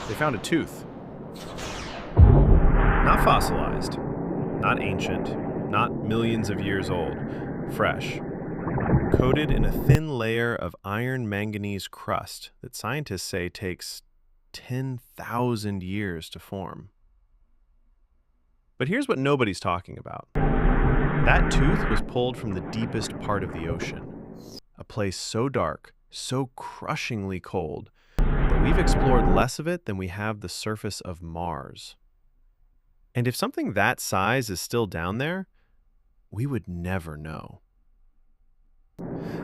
They found a tooth. Not fossilized, not ancient, not millions of years old. Fresh. Coated in a thin layer of iron manganese crust that scientists say takes 10,000 years to form. But here's what nobody's talking about. That tooth was pulled from the deepest part of the ocean, a place so dark, so crushingly cold, that we've explored less of it than we have the surface of Mars. And if something that size is still down there, we would never know.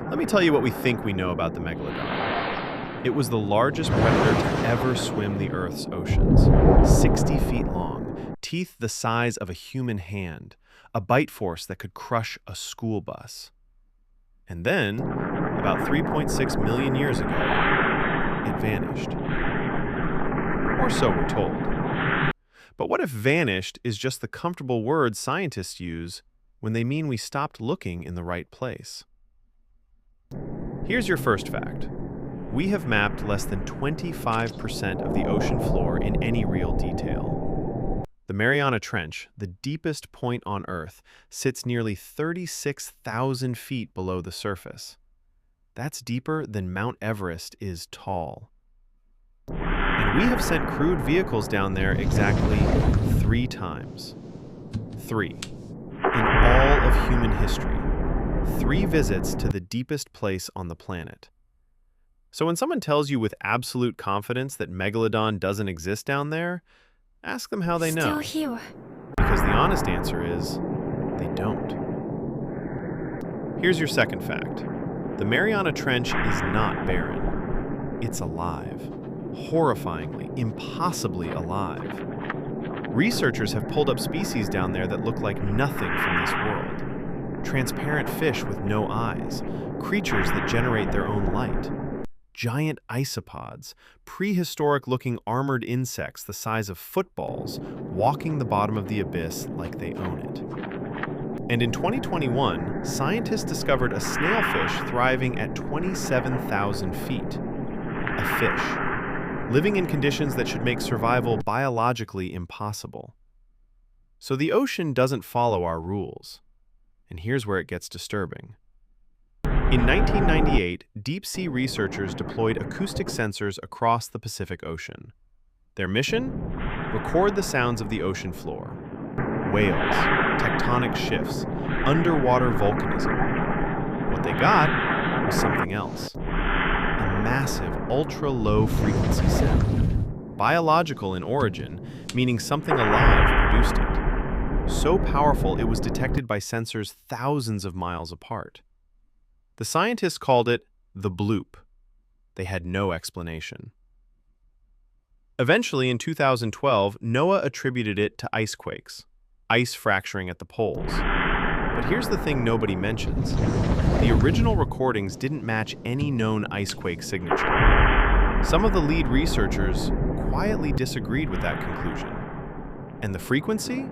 Let me tell you what we think we know about the Megalodon. It was the largest predator to ever swim the Earth's oceans. 60 feet long, teeth the size of a human hand, a bite force that could crush a school bus. And then, about 3.6 million years ago, it vanished. Or so we're told. But what if vanished is just the comfortable word scientists use when they mean we stopped looking in the right place? Here's your first fact. We have mapped less than 25% of the ocean floor in any real detail. The Mariana Trench, the deepest point on Earth, sits nearly 36,000 feet below the surface. That's deeper than Mount Everest is tall. And we have sent crewed vehicles down there exactly 3 times. 3. In all of human history. 3 visits to the deepest place on the planet. So when someone tells you with absolute confidence that Megalodon doesn't exist down there, ask them how they know. Still here. Because the honest answer is, they don't. Here's your second fact. The Mariana Trench is not barren. It's alive. Horrifyingly, impossibly alive. Researchers have pulled up species down there that look like nothing from this world. Transparent fish with no eyes, creatures that generate their own light. Giant isopods, prehistoric-looking armored insects the size of footballs, walking the bottom of the abyss like they own it. And in 2021, scientists discovered a snailfish thriving at 27,000 feet. A fish, living in conditions that should make survival biologically impossible. So the ocean doesn't follow our rules. And here's where it gets disturbing. In 1998, deep-sea researchers deployed acoustic sensors across the Pacific Ocean. Their mission? Record the sounds of the ocean floor. Whales, tectonic shifts, underwater volcanism. What they got was something else. A massive, ultra-low frequency sound. Biological in origin, meaning something alive produced it. So powerful it was detected by sensors thousands of miles apart. The scientists called it the bloop. They had no explanation. Eventually, in 2012, NOAA attributed it to ice quakes, ice fracturing at the poles. But here's the thing nobody mentions. The original recordings didn't match any known ice quake signature. Some of the lead researchers quietly disagreed with that conclusion. And the frequency?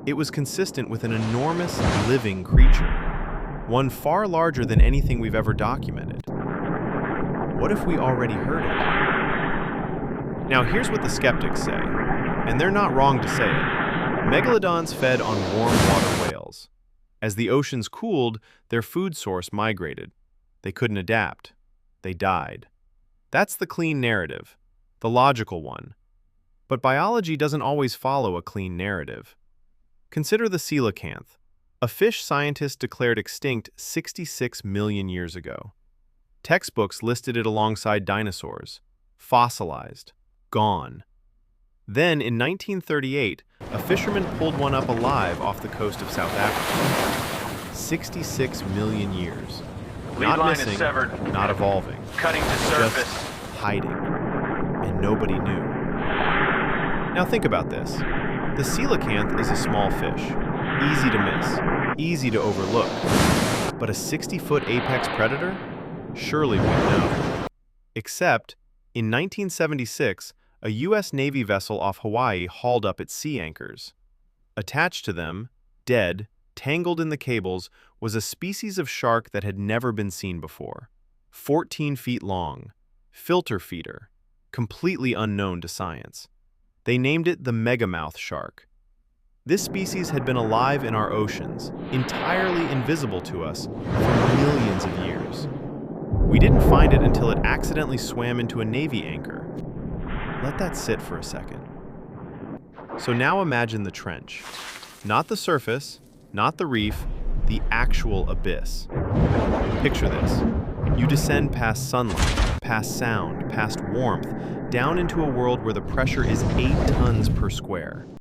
It was consistent with an enormous living creature. One far larger than anything we've ever documented. What if we already heard it? Now here's what the skeptics say, and they're not wrong to say it. Megalodons fed on warm water whales. As the oceans cooled, their food source migrated. They couldn't adapt. They died. That's the clean narrative, the logical one. But biology doesn't always follow a clean narrative. Consider the coelacanth, a fish scientists declared extinct 66 million years ago. Textbooks listed it alongside dinosaurs, fossilized, gone. Then, in 1938, a fisherman pulled one up alive off the coast of South Africa. 66 million years. Lead line missing, is severed. not evolving. Cutting to surface. Just hiding. And nobody knew. Now think about this. The coelacanth is a small fish. Easy to miss. Easy to overlook. But a 60-foot apex predator? Surely we'd know. Except, in 1976, a U.S. Navy vessel off Hawaii hauled up its sea anchors. Attached to them, dead, tangled in the cables, was a species of shark that had never been seen before. 14 feet long, filter feeder, completely unknown to science. They named it the megamouth shark. This species had been alive in our oceans, entirely invisible to us, for millions of years. We didn't find it until it accidentally swam into a Navy anchor. Let that sit for a second. So now imagine the trench. Not the surface, not the reef, the actual abyss. Picture this. You descend past sunlight, past sound, past warmth, down into a world where the pressure is 8 tons per square.